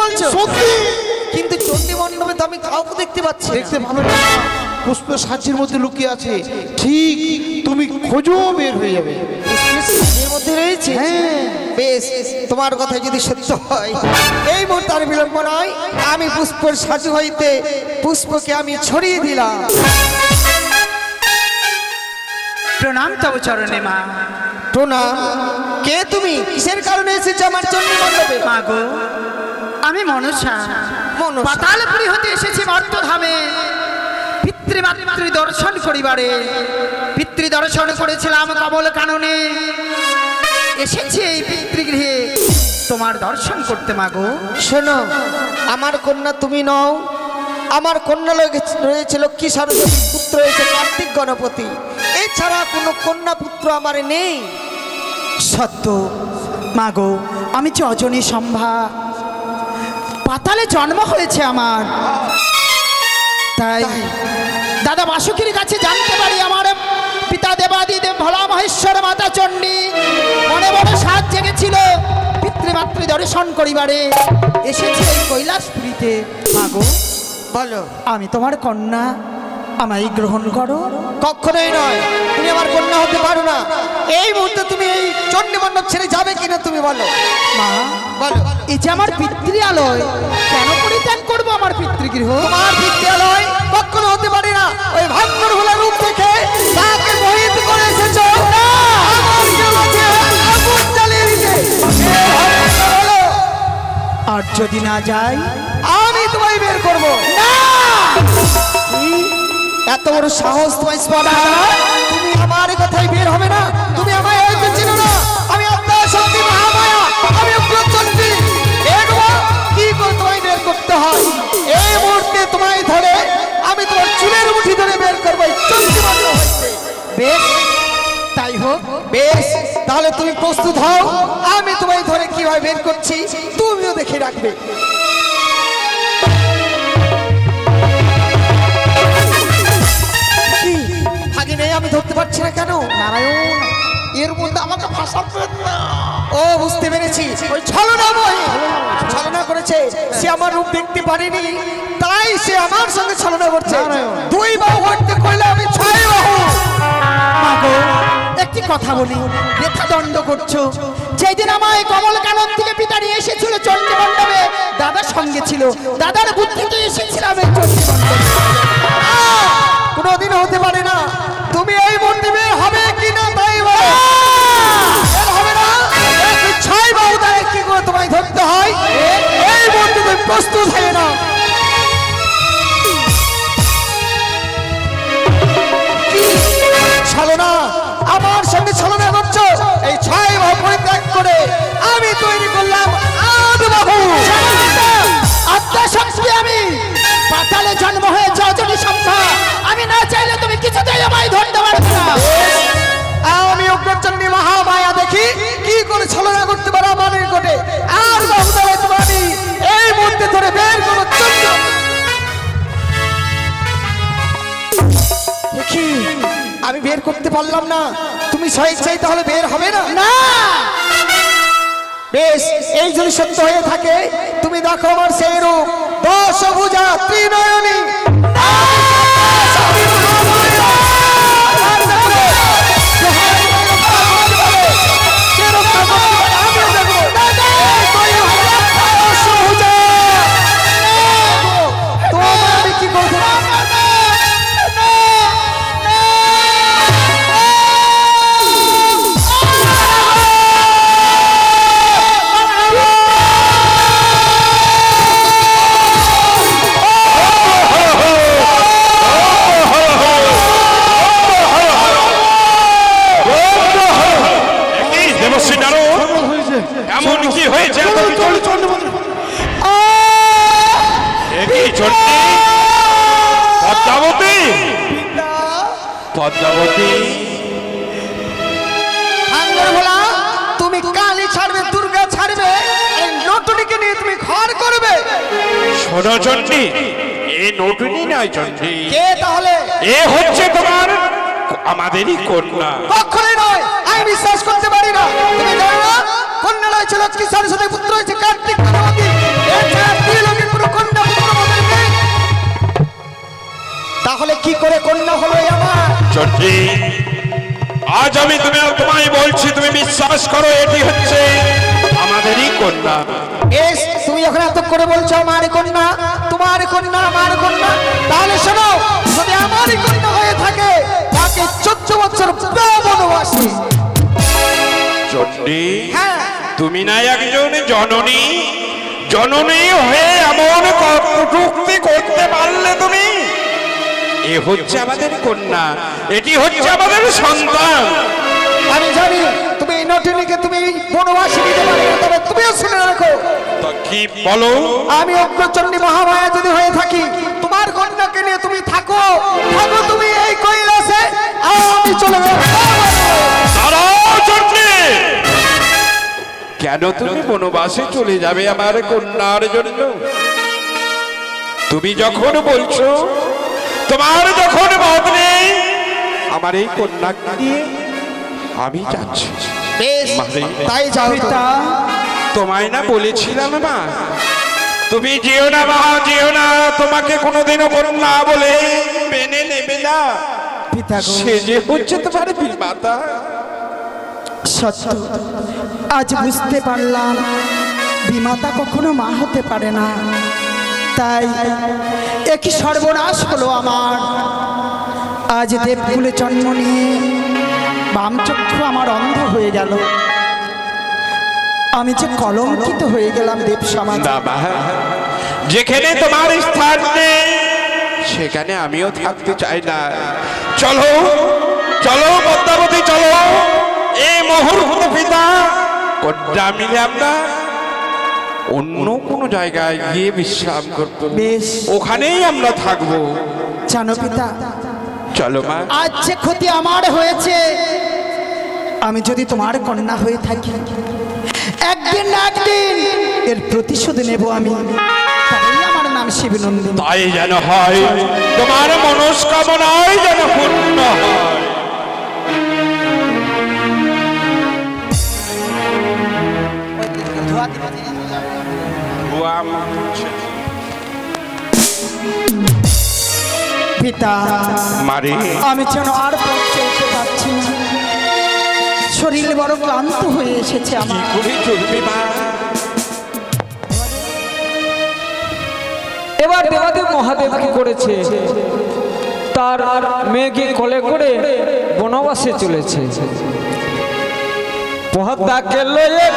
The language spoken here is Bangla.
বলছো? সত্যি। কিন্তু চণ্ডী মণ্ডপে তো আমি কাউকে দেখতে পাচ্ছি না। দেখতে পাবে না, পুষ্প সাজির মধ্যে লুকিয়ে আছে। ঠিক তুমি খোঁজো, বের হয়ে যাবে। এর মধ্যে রয়েছে? হ্যাঁ। বেশ, তোমার কথা যদি সত্য হয়, এই মুহূর্তে আর বিলম্ব নয়, আমি পুষ্পর সাজু হইতে পুষ্পকে আমি ছড়িয়ে দিলাম। প্রণাম তব চরণে মা। প্রণাম। কে তুমি? কিসের কারণে এসেছো আমার চণ্ডী মণ্ডপে? মা গো, আমি মনসা। মনসা। পাতালপুরী হতে এসেছি মর্তধামে পিতৃমাতৃ দর্শন করিবারে। পিতৃ দর্শন করেছিলাম কমল কাননে, এসেছি এই পিতৃগৃহে তোমার দর্শন করতে মা গো। শোনো, আমার কন্যা তুমি নও, আমার কন্যা রয়েছে লক্ষ্মী সরস্বতী, পুত্র রয়েছে কার্তিক গণপতি। এছাড়া কোনো কন্যা পুত্র আমার নেই। সত্য মা গো, আমি অজনী সম্ভা, পাতালে জন্ম হয়েছে আমার। তাই দাদা বাসুকির কাছে জানতে পারি আমার পিতা দেবাদিদেব ভোলা মহেশ্বর মাতা চণ্ডী মনে মনে সাজ জেগেছিল পিতৃমাতৃ দর্শন করিবারে। এসেছে এই কৈলাসপুরীতে। মা গো, বলো। আমি তোমার কন্যা, আমায় গ্রহণ করো। কখনোই নয়, তুমি আমার কন্যা হতে পারো না। এই মুহূর্তে তুমি এই চণ্ডী মণ্ডপ ছেড়ে যাবে কিনা তুমি বলো। মা বলো। এই যে আমার পিতৃআলয়, কেন পরিত্যাগ করবো আমার পিতৃগৃহ? তোমার বিদ্যালয় কখনো হতে পারে না। ওই ভাগ্যর ভোলা রূপ দেখে তাকে মোহিত করে এসেছো। আমার জগতে আগুন জ্বালিয়ে দিতে। বলো। আর যদি না যাই? আমি তোমায় বের করবো না। এত বড় সাহস তোমায় স্পর্ধা, তুমি আমার কথাই বের হবে না? তুমি আমায় হয়তো চিনো না, আমি আত্মা শক্তি মহামায়া, আমি উগ্রচণ্ডী। কি করে তোমায় বের করতে হয়? এই মুহূর্তে তোমায় ধরে আমি তোমার চুলের মুঠি ধরে বের করবো এই চণ্ডী মণ্ডপ হইতে। বেশ, তাই হোক। বেশ, তাহলে তুমি প্রস্তুত হও। আমি তোমায় ধরে কিভাবে বের করছি তুমিও দেখে রাখবে। আমি ধরতে পারছি না কেন? নারায়ণ, এর মধ্যে আমাকে ফাঁসাবেন না। ও, বুঝতে পেরেছি, ওই ছলনা করেছে। সে আমার রূপ দেখতে পারেনি, তাই সে আমার সঙ্গে ছলনা করছে। দুই বাহু হইতে কইলে আমি ছয় বাহু। একটি কথা বলি, বৃথা দণ্ড করছো। যেদিন আমায় কমল কানন থেকে পিতা নিয়ে এসেছিল চণ্ডী মণ্ডপে, দাদার সঙ্গে ছিল, দাদার বুদ্ধিতে এসেছিলাম এই চণ্ডী মণ্ডপে। কোনোদিন হতে পারে না। তুমি এই মুহূর্তে বের হবে কিনা তাই বলো। হবে না, ছয় বাহু দ্বারা কি করে তোমায় ধরতে হয় এই মুহূর্তে তুমি প্রস্তুত হয়ে না। ছলনা, আমার সঙ্গে ছলনা করছো। এই ছয় বাহু পরিত্যাগ করে আমি তৈরি করলাম আট বাহু। আত্মা শক্তি, আমি পাতালে জন্ম হয়েছে অজনী সম্ভা। আমি না চাইলে তুমি কিছুতেই আমায় ধরতে পারবে না। আমি উগ্রচণ্ডী মহামায়া দেখি কি করে ছলনা করতে পারো আমার নিকটে। আর বাহু দ্বারা তোমার আমি এই মুহূর্তে ধরে বের করবো। দেখি আমি বের করতে পারলাম না, তুমি স্বেচ্ছায় তাহলে বের হবে না? না। বেশ, এই যদি সত্য হয়ে থাকে তুমি দেখো আমার সেই রূপ, দশভুজা ত্রিনয়নী। পদ্মাবতী, তুমি কালী ছাড়বে, দুর্গা ছাড়বে, এই নটুনিকে নিয়ে তুমি ঘর করবে। শোনো চণ্ডী, এই নটুনি নয় চণ্ডী। কে তাহলে? এ হচ্ছে তোমার আমাদেরই কন্যা। কখনোই নয়, আমি বিশ্বাস করতে পারি না। তুমি জানো না কন্যা রয়েছে লক্ষ্মী সরস্বতী, পুত্র হয়েছে কার্তিক গণপতি। করে কন্যা হলো আমার? চন্ডী, আজ আমি তোমায় বলছি, তুমি বিশ্বাস করো, এটি হচ্ছে আমাদেরই কন্যা। বেশ, তুমি যখন এত করে বলছো আমার কন্যা, তোমার কন্যা, আমার কন্যা, তাহলে শোনো, যদি আমারই কন্যা হয়ে থাকে তাকে 14 বছর বনবাসী। চন্ডী, হ্যাঁ, তুমি না একজন জননী, জননী হয়ে এমন কটূক্তি করতে পারলে তুমি? এ হচ্ছে আমাদের কন্যা, এটি হচ্ছে আমাদের সন্তান। আমি জানি তুমি এই নটিনীকে তুমি বনবাসী দিতে পারবে না, তবে তুমিও শুনে রাখো, তো কি বলো? আমি অগ্রচণ্ডী মহামায়া যদি হয়ে থাকি, তোমার কন্যাকে নিয়ে তুমি থাকো, থাকো তুমি এই কৈলাসে, আমি চলে যাব। দাঁড়াও চন্ডী, কেন তুমি বনবাসে চলে যাবে আমার কন্যার জন্য? তুমি যখন বলছো, তোমার যখন মত নেই, আমার এই কন্যাকে নিয়ে আমি যাচ্ছি। বেশ, মারে, তাই যাও। পিতা, তোমায় না বলেছিলাম মা, তুমি যেও না মা, যেও না, তোমাকে কোনোদিনও কন্যা বলে মেনে নেবে না। পিতা গো, সে যে হচ্ছে তোমার মাতা। সত্য আজ বুঝতে পারলাম বিমাতা কখনো মা হতে পারে না। তাই একই সর্বনাশ হলো আমার। আজ দেবকুলে জন্ম নিয়ে বামচক্ষু আমার অন্ধ হয়ে গেল। আমি যে কলঙ্কিত হয়ে গেলাম দেব সমাজ। না মা, যেখানে তোমার স্থান নেই সেখানে আমিও থাকতে চাই না। চলো চলো পদ্মাবতী, চলো, এই মুহূর্ত পিতা কন্যা মিলে আমরা অন্য কোনো জায়গায় গিয়ে বিশ্রাম করবো, বেশ, ওখানেই আমরা থাকবো। জানো পিতা, চলো মা। আজ যে ক্ষতি আমার হয়েছে, আমি যদি তোমার কন্যা হয়ে থাকি, একদিন না একদিন এর প্রতিশোধ নেব আমি। তাই আমার নাম শিবনন্দিনী। তাই যেন হয়, তোমার মনস্কামনাই যেন পূর্ণ হয়। পিতা, মারে, আমি যেন আর পথ চলতে পারছি না। শরীর বড় ক্লান্ত হয়ে এসেছে কি আমার। করে চলবে মা? এবার দেবাদেব মহাদেব কি করেছে, তার মেয়েকে কোলে করে বনবাসে চলেছে। পদ্মাকে লয়ে